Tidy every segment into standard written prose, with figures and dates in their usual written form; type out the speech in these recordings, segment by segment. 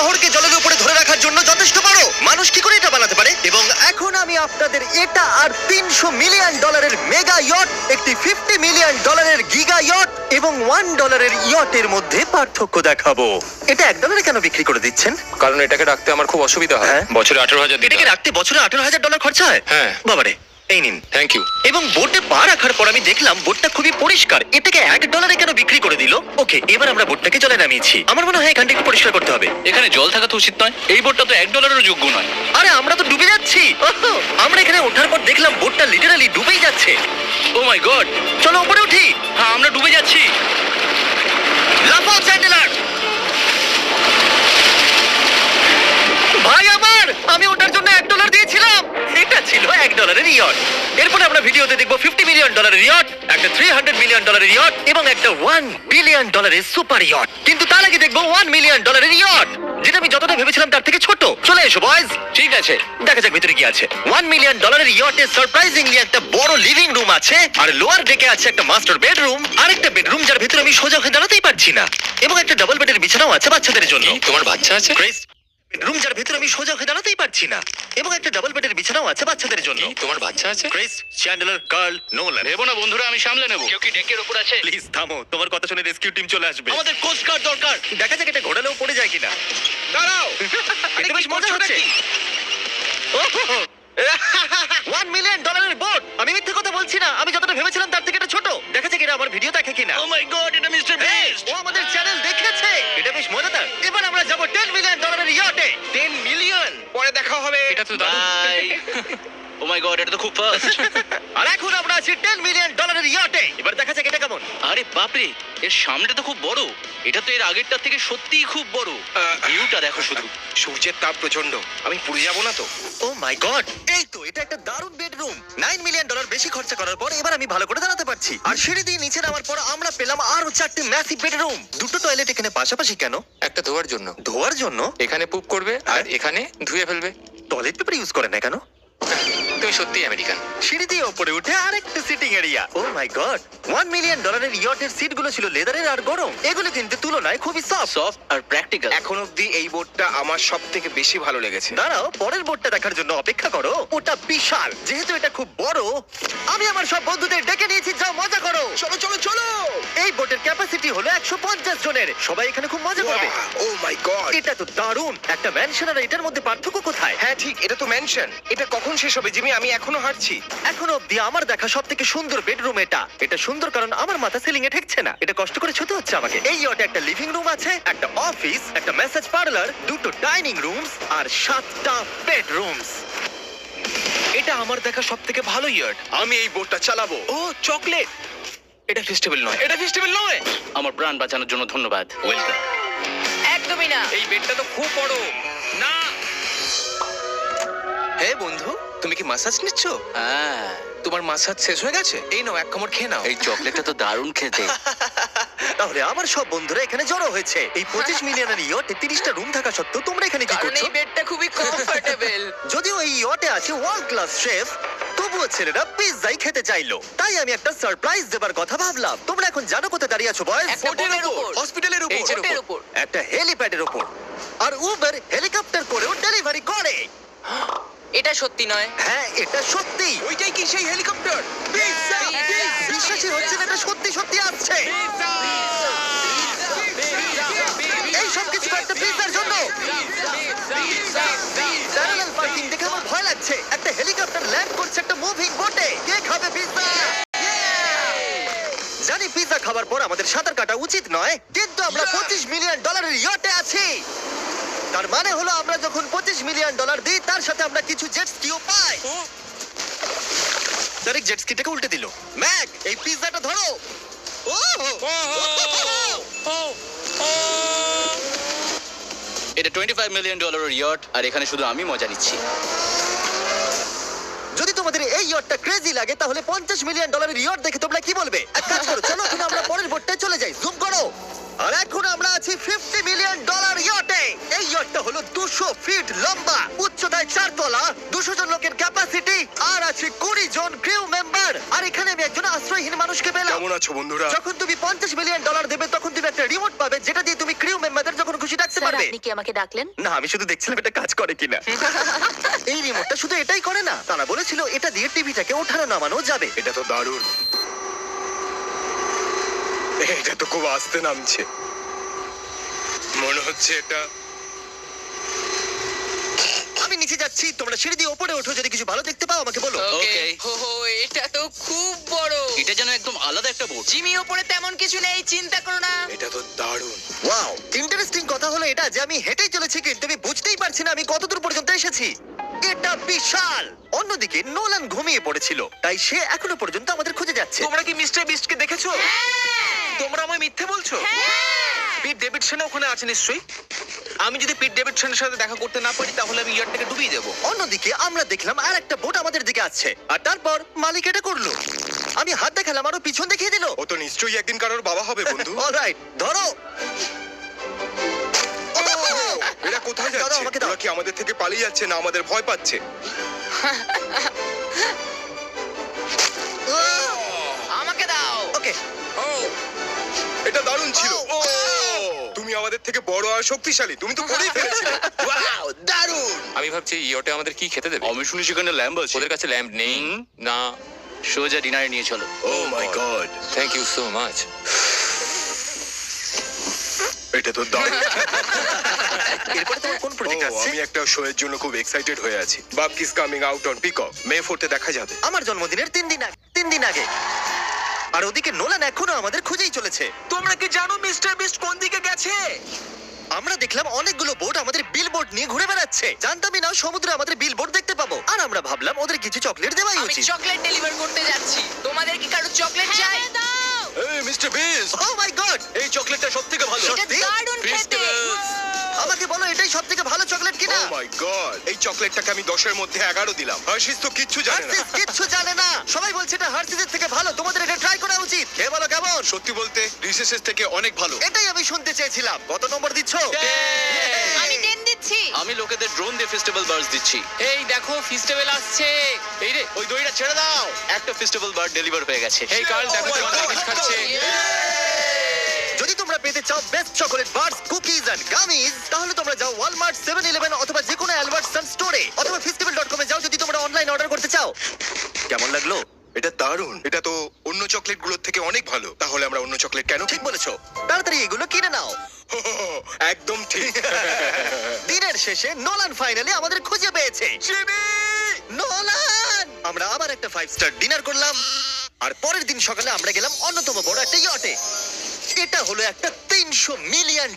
শহরকে জলের উপরে ধরে রাখার জন্য যথেষ্ট বড়। মানুষ কি করে এটা বানাতে পারে? এবং এখন আমি আপনাদের এটা আর $300 মিলিয়ন মেগা ইয়ট, একটি $50 মিলিয়ন গিগা ইয়ট এবং $1 ইয়টের মধ্যে পার্থক্য দেখাবো। এটা $1 কেন বিক্রি করে দিচ্ছেন? কারণ এটাকে রাখতে আমার খুব অসুবিধা হয়। হ্যাঁ। বছরে 18,000 দিতে এটাকে হয়। রাখতে বছরে $18,000 খরচা হয়? হ্যাঁ। বাবারে, এই নিন। Thank you. এবং বোটে পা রাখার পর আমি দেখলাম বোটটা খুবই পরিষ্কার। এটাকে $1 কেন বিক্রি করে দিল? ওকে, এবার আমরা বোটটাকে জলে নামিয়েছি। আমার মনে হয় এখানটা একটু পরিষ্কার করতে হবে। এখানে জল থাকা তো উচিত নয়। এই বোটটা তো $1 যোগ্য নয়। আরে আমরা তো ডুবে যাচ্ছি। ওহো, আমরা এখানে ওঠার পর দেখলাম বোটটা লিটারালি ডুবেই যাচ্ছে। ও মাই গড, চলো উপরে উঠি। হ্যাঁ আমরা ডুবে যাচ্ছি। লাফাও চ্যান্ডেলার। ভাই আমার, আমি ওটার জন্য $1 দিয়েছিলাম। এটা ছিল $1 ইয়ট। এরপর আমরা ভিডিওতে দেখবো $50 মিলিয়ন ইয়ট, একটা $300 মিলিয়ন ইয়ট এবং একটা $1 বিলিয়ন সুপার ইয়ট। কিন্তু তার আগে দেখবো $1 মিলিয়ন ইয়ট, যেটা আমি যতটা ভেবেছিলাম তার থেকে ছোট। চলে এসো বয়েজ। ঠিক আছে, দেখা যাক ভিতরে কি আছে। $1 মিলিয়ন ইয়টে সারপ্রাইজিংলি একটা বড় লিভিং রুম আছে, আর লোয়ার ডেকে আছে একটা মাস্টার বেডরুম, আরেকটা বেডরুম যার ভিতরে আমি সোজা হয়ে দাঁড়াতেই পারছি না, এবং একটা ডাবল বেডের বিছানাও আছে বাচ্চাদের জন্য। তোমার বাচ্চা আছে? বেডরুম যার ভিতরে আমি সোজা হয়ে দাঁড়াতেই পারছি না, এবং একটা ডাবল বেডের বিছানাও আছে বাচ্চাদের জন্য। তোমার বাচ্চা আছে? Chris, Chandler, Carl, Nolan. ভেবো না বন্ধুরা, আমি সামলে নেব। কেউ কি ডেকের উপর আছে? প্লিজ থামো, তোমার কথা শুনে রেস্কিউ টিম চলে আসবে। আমাদের কোস্ট গার্ড দরকার। দেখা যাক এটা ঘোরালেও পড়ে যায় কিনা। দাঁড়াও, এটা বেশ মজা হচ্ছে। $1 মিলিয়ন বোট। আমি মিথ্যে কথা বলছি না, আমি যতটা ভেবেছিলাম তার থেকে এটা ছোট। দেখা যাক এটা আমার ভিডিও দেখে কিনা। ও মাই গড, এটা মিস্টার এই, বিস্ট। ও আমাদের চ্যানেল দেখেছে। এটা বেশ মজাদার। এবার আমরা যাব $10 মিলিয়ন ইয়টে। 10 মিলিয়ন। পরে দেখা হবে। এটা তো দারুণ। বাই। ও মাই গড, এটা তো খুব ফাস্ট। আর এখন আমরা আছি $10 মিলিয়ন ইয়টে। এবার দেখা যাক এটা কেমন। আরে বাপরে, এর সামনেটা তো খুব বড়। এটা তো এর আগেরটার থেকে সত্যিই খুব বড়। ভিউটা দেখো শুধু। সূর্যের তাপ প্রচন্ড, আমি পুড়ে যাবো না তো? ও মাই গড, এই তো এটা একটা দারুণ বেডরুম। $9 মিলিয়ন বেশি খরচা করার পর এবার আমি ভালো করে দাঁড়াতে পারছি। আর সিঁড়ি দিয়ে নিচে নামার পর আমরা পেলাম আরো 4টি ম্যাসিভ বেডরুম। দুটো টয়লেট এখানে পাশাপাশি কেন? একটা ধোয়ার জন্য। ধোয়ার জন্য? এখানে পুপ করবে আর এখানে ধুয়ে ফেলবে। টয়লেট পেপার ইউজ করে না কেন? তুমি সত্যি আমেরিকান। সিঁড়ি দিয়ে উপরে উঠে আরেকটা sitting area. O my god, $1 million ইয়টের সিটগুলো ছিল লেদারের আর গরম। এগুলো কিন্তু তুলনায় খুবই সফট। সফট আর প্র্যাকটিক্যাল। এখন অব্দি এই বোটটা আমার সব থেকে বেশি ভালো লেগেছে। দাঁড়াও, পরের বোর্ডটা দেখার জন্য অপেক্ষা করো। ওটা বিশাল। যেহেতু এটা খুব বড়, আমি আমার সব বন্ধুদের ডেকে নিয়েছি, যাও মজা করো। চলো চলো চলো। এই বোটের ক্যাপাসিটি হলো 150 জনের। সবাই এখানে খুব মজা করবে। ও মাই গড। এটা তো দারুণ। একটা ম্যানশন আর এটার মধ্যে পার্থক্য কোথায়? হ্যাঁ ঠিক, এটা তো ম্যানশন। এটা কখন শেষ হবে জিমি? আমি এখনো হাঁটছি। এখনো অব্দি আমার দেখা সব থেকে সুন্দর বেডরুম এটা। এটা সুন্দর কারণ আমার মাথা সিলিং এ ঠেকছে না। এটা কষ্ট করে ছুতে হচ্ছে আমাকে। এই ইয়টে একটা লিভিং রুম আছে, একটা অফিস, একটা ম্যাসাজ পার্লার, দুটো ডাইনিং রুমস আর 7টা বেডরুমস। এটা আমার দেখা সব থেকে ভালো ইয়ার্ড। আমি এই বোটটা চালাবো। ও চকলেট। এটা ফেস্টিভ্যাল নয়, এটা ফেস্টিভ্যাল নয়। আমার প্রাণ বাঁচানোর জন্য ধন্যবাদ। ওয়েলকাম। একদমই না। এই বেডটা তো খুব বড়। না। হে বন্ধু, তুমি কি মাসাজ নিচ্ছ? হ্যাঁ, তোমার মাসাজ শেষ হয়ে গেছে? এই নাও, এক কামড় খেয়ে নাও। এই চকলেটটা তো দারুণ খেতে। তাহলে আমার সব বন্ধুরা এখানে জড়ো হয়েছে। এই 25 মিলিয়নের ইয়টে 30টা রুম থাকা সত্ত্বেও তোমরা এখানে কি কারণ করছো? এই বেডটা খুবই কমফোর্টেবল। যদিও এই ইয়টে আছে ওয়ার্ল্ড ক্লাস শেফ, তবুও ছেলেরা পিৎজাই খেতে চাইলো। তাই আমি একটা সারপ্রাইজ দেবার কথা ভাবলাম। তোমরা এখন জানো কোথায় দাঁড়িয়ে আছো বয়স? একটা বোটের উপর, হসপিটালের উপর। বোটের উপর। একটা হেলিপ্যাডের উপর। আর উবার হেলিকপ্টার করেও ডেলিভারি করে। এটা সত্যি নয়। হ্যাঁ, এটা সত্যি। ওইটাই কি সেই হেলিকপ্টার? পিৎজা! পিৎজা! বিশ্বাসই হচ্ছে না এটা সত্যি সত্যি আসছে। এই সব কিছু একটা পিৎজার জন্য। প্যারালাল পার্কিং দেখে আমার ভয় লাগছে। একটা হেলিকপ্টার ল্যান্ড করছে একটা মুভিং বোটে। কে খাবে পিৎজা? জানি পিৎজা খাবার পর আমাদের সাঁতার কাটা উচিত নয়, কিন্তু আমরা $25 মিলিয়ন ইয়টে আছি। তার মানে হলো আমরা যখন $25 মিলিয়ন দিই, তার সাথে আমরা কিছু জেট স্কিও পাই। তারিক জেট স্কিটাকে উল্টে দিল। ম্যাক, এই পিৎজাটা ধরো। এটা $25 মিলিয়ন ইয়ট, আর এখানে শুধু আমি মজা নিচ্ছি। যদি তোমাদের এই ইয়টটা ক্রেজি লাগে, তাহলে $50 মিলিয়ন ইয়ট দেখে তোমরা কি বলবে? এক কাজ করো, চলো এখন আমরা পরের বোটটায় চলে যাই। জুম করো। আর এখন আমরা আছি $50 মিলিয়ন ইয়টে। এই ইয়টটা হলো 200 ফিট লম্বা, উচ্চতায় 4 তলা, 200 জন লোকের ক্যাপাসিটি, আর আছে 20 জন ক্রিউ মেম্বার। আর এখানে আমি একজন আশ্রয়হীন মানুষকে পেলাম। কেমন আছো বন্ধুরা? যখন তুমি $50 মিলিয়ন দেবে, তখন তুমি একটা রিমোট পাবে, যেটা দিয়ে তুমি ক্রিউ মেম্বারদের যখন খুশি ডাকতে পারবে। করবে আপনি কি আমাকে ডাকলেন? না, আমি শুধু দেখছিলাম এটা কাজ করে কিনা। এই রিমোটটা শুধু এটাই করে না, তারা বলেছিল এটা দিয়ে টিভিটাকে ওঠানো নামানো যাবে। এটা তো দারুণ। এটা তো খুব আস্তে নামছে, মনে হচ্ছে এটা। আমি নিচে যাচ্ছি, তোমরা সিঁড়ি দিয়ে ওপরে ওঠো, যদি কিছু ভালো দেখতে পাও আমাকে বলো। ওকে Okay. এটা তো খুব বড়। এটা যেন একদম আলাদা একটা বোর্ড। জিমি ওপরে তেমন কিছু নেই, চিন্তা করো না। এটা তো দারুণ। ওয়াও, ইন্টারেস্টিং কথা হলো এটা যে আমি হেঁটেই চলেছি, কিন্তু আমি বুঝতেই পারছি না আমি কতদূর পর্যন্ত এসেছি। এটা বিশাল। অন্যদিকে নোলান ঘুমিয়ে পড়েছিল, তাই সে এখনো পর্যন্ত আমাদের খুঁজে যাচ্ছে। তোমরা কি মিস্টার বিস্টকে দেখেছো? তোমরা আমায় মিথ্যে বলছো? পিট ডেভিডসন ওখানে আছে নিশ্চয়ই। আমি যদি পিট ডেভিডসনের সাথে দেখা করতে না পারি তাহলে আমি ইয়ারটাকে ডুবিয়ে দেবো। অন্যদিকে আমরা দেখলাম আর একটা বোট আমাদের দিকে আসছে, আর তারপর মালিক এটা করলো। আমি হাত দেখালাম, আরো পিছন দেখিয়ে দিল। ও তো নিশ্চয়ই একদিন কারোর বাবা হবে বন্ধু। অলরাইট, ধরো। এরা কোথায় দাও, যাচ্ছে? আমাকে দাও। ওরা কি আমাদের থেকে পালিয়ে যাচ্ছে না আমাদের ভয় পাচ্ছে? আমাকে দাও। ওকে, ও এটা দারুণ ছিল। ও, ও। তুমি আমাদের থেকে বড় আর শক্তিশালী, তুমি তো করেই ফেলেছিলে। ওয়াও, দারুণ। আমি ভাবছি ইয়োটে আমাদের কি খেতে দেবে? আমি শুনি সেখানে ল্যাম্ব আছে। ওদের কাছে ল্যাম্প নেই না। সোজা ডিনারে নিয়ে চলো। Oh my god, thank you so much. এটা তো দারুণ। এরপরে তোমার কোন প্রজেক্ট ও, আসছে? আমি একটা শো এর জন্য খুব এক্সাইটেড হয়ে আছি। বাবকিস কামিং আউট অন পিকক, মে 4তে দেখা যাবে। আমার জন্মদিনের 3 দিন আগে। আর ওদিকে নোলান এখনো আমাদের খুঁজেই চলেছে। তোমরা কি জানো মিস্টার বিস্ট কোন দিকে গেছে? আমরা দেখলাম অনেকগুলো বোট আমাদের বিলবোর্ড নিয়ে ঘুরে বেড়াচ্ছে। জানতামই না সমুদ্রে আমাদের বিলবোর্ড দেখতে পাবো। আর আমরা ভাবলাম ওদের কিছু চকলেট দেওয়াই আমি উচিত। চকলেট ডেলিভার করতে যাচ্ছি। তোমাদের কি কারো চকলেট চাই? এই মিস্টার বিস, ও মাই গড, এই চকলেটটা সবথেকে ভালো। এটা দারুণ খেতে। আমাকে বলো এটাই সবথেকে ভালো চকলেট কিনা? ও মাই গড, এই চকলেটটাকে আমি 10 এর মধ্যে 11 দিলাম। হার্শিস তো কিচ্ছু জানে না। হার্সিস কিচ্ছু জানে না। সবাই বলছে এটা হার্সিসের থেকে ভালো, তোমাদের এটা ট্রাই করা উচিত। খেয়ে বলো কেমন। সত্যি বলতে রিসেসের থেকে অনেক ভালো। এটাই আমি শুনতে চেয়েছিলাম। কত নম্বর দিচ্ছ? আমি 10 দিচ্ছি। আমি লোকেদের ড্রোন দিয়ে ফেস্টিভ্যাল বার্ডস দিচ্ছি। এই দেখো ফেস্টিভ্যাল আসছে। এই রে ওই দড়িটা ছেড়ে দাও। একটা ফেস্টিভ্যাল বার্ড ডেলিভার হয়ে গেছে। এই কার্ল দেখো Oh my তোমার God, রাবিশ খাচ্ছে। যদি তোমরা পেতে চাও best chocolate bars, cookies and gummies, তাহলে তোমরা যাও ওয়ালমার্ট, 7-Eleven অথবা যে কোনো অ্যালবার্টসন স্টোরে, অথবা festival.com এ যাও যদি তোমরা অনলাইন অর্ডার করতে চাও। কেমন লাগলো? এটা দারুণ। এটা তো অন্য চকলেটগুলোর থেকে অনেক ভালো। তাহলে আমরা অন্য চকলেট কেন ঠিক বলেছো। তাড়াতাড়ি এগুলো কিনে নাও। একদম ঠিক। দিনের শেষে নোলান ফাইনালি আমাদের খুঁজে পেয়েছে। নোলান! আমরা আবার একটা 5 স্টার ডিনার করলাম, আর পরের দিন সকালে আমরা গেলাম অন্যতম বড় একটা ইয়টে। এটা হলো একটা $300 মিলিয়ন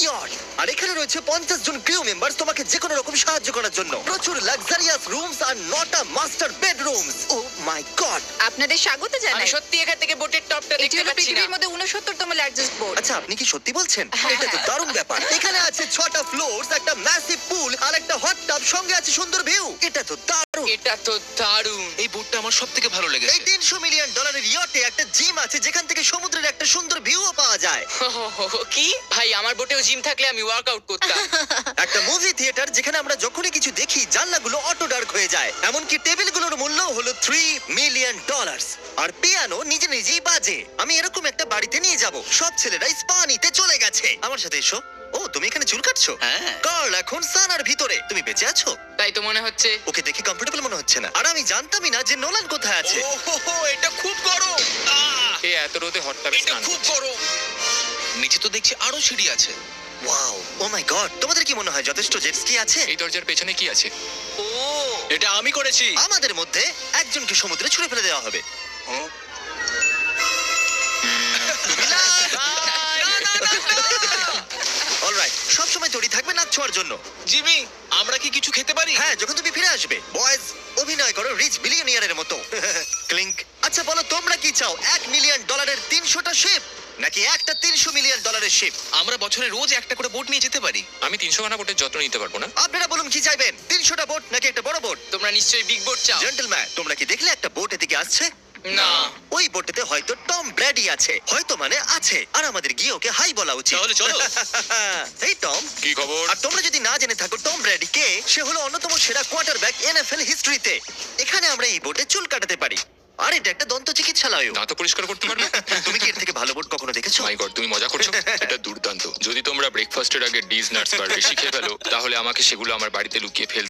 ইয়ট, আর এখানে রয়েছে 50 জন ক্রিউ মেম্বার তোমাকে যে কোনো রকম সাহায্য করার জন্য। প্রচুর luxurious rooms R 9টা master bedrooms. O my god! আপনাদের স্বাগত আমি জানাই। সত্যি এখান থেকে বোটের টপটা এটি দেখতে হলো পাচ্ছি না। পৃথিবীর মধ্যে 69তম লার্জেস্ট বোট। আচ্ছা, আপনি কি সত্যি বলছেন? হ্যাঁ, এটা তো হ্যাঁ। দারুণ ব্যাপার। এখানে আছে 6টা ফ্লোরস, একটা ম্যাসিভ পুল আর একটা হট টাব, সঙ্গে আছে সুন্দর ভিউ। এটা তো দারুণ। এটা তো দারুণ। এই বোটটা আমার সবথেকে ভালো এই লেগেছে। $300 মিলিয়ন ইয়টে একটা জিম আছে যেখান থেকে সমুদ্রের একটা সুন্দর ভিউও পাওয়া যায়। কি ভাই, আমার বোটেও জিম থাকলে আমি ওয়ার্কআউট করতাম। একটা মুভি থিয়েটার যেখানে আমরা যখনই কিছু দেখি জানলাগুলো অটো ডার্ক হয়ে যায়। এমনকি টেবিলগুলোর মূল্য হলো $3 মিলিয়ন। আর পিয়ানো নিজে নিজেই বাজে। আমি এরকম একটা বাড়িতে নিয়ে যাব। সব ছেলেরাই স্পা নিতে চলে গেছে। আমার সাথে এসো। ও, তুমি এখানে চুল কাটছো? হ্যাঁ। কার্ল এখন সানার ভিতরে। তুমি বেঁচে আছো? তাই তো মনে হচ্ছে। ওকে দেখে কমফোর্টেবল মনে হচ্ছে না। আর আমি জানতামই না যে নোলান কোথায় আছে। ওহো, এটা খুব গরম। এই এত রোদে হট টাবে এটা স্নান খুব করছে। গরম। নিচে তো দেখছি আরো সিঁড়ি আছে। Wow, O my god! তোমাদের কি মনে হয় যথেষ্ট জেট স্কি আছে? এই দরজার পেছনে কি আছে? ও, এটা আমি করেছি। আমাদের মধ্যে একজনকে সমুদ্রে ছুঁড়ে ফেলে দেওয়া হবে। অলরাইট, সবসময় তৈরি থাকবে নাচ ছোঁয়ার জন্য। জিমি, আমরা কি কিছু খেতে পারি? হ্যাঁ, যখন তুমি ফিরে আসবে। বয়েজ, অভিনয় করো রিচ বিলিয়নিয়ারের মতো। ক্লিংক। আচ্ছা বলো, তোমরা কি চাও $1 মিলিয়ন 300টা শিপ, নাকি একটা $300 মিলিয়ন শিপ? আমরা বছরে রোজ একটা করে বোট নিয়ে যেতে পারি। আমি 300 খানা বোটের যত্ন নিতে পারবো না। আপনারা বলুন কি চাইবেন, 300টা বোট নাকি একটা বড় বোট? তোমরা নিশ্চয়ই বিগ বোট চাও। জেন্টলম্যান, তোমরা কি দেখলে একটা বোট এদিকে আসছে? না। ওই বোটেতে হয়তো টম ব্র্যাডি আছে। হয়তো মানে আছে। আর আমাদের গিয়ে ওকে হাই বলা উচিত। তাহলে চলো। এই টম। কি খবর? আর তোমরা যদি না জেনে থাকো টম ব্র্যাডি কে, সে হলো অন্যতম সেরা কোয়ার্টারব্যাক NFL হিস্ট্রিতে। এখানে আমরা এই বোটে চুল কাটাতে পারি। আর এটা একটা দন্ত চিকিৎসালয়। দাঁত পরিষ্কার করতে পারবে? তুমি কি এর থেকে ভালো বোট কখনো দেখেছো? মাই গড, তুমি মজা করছো? এটা দুর্দান্ত। যদি তোমরা ব্রেকফাস্টের আগে ডিজ নাটস বার বেশি খেয়ে ফেলো তাহলে আমাকে সেগুলো আমার বাড়িতে লুকিয়ে ফেলতে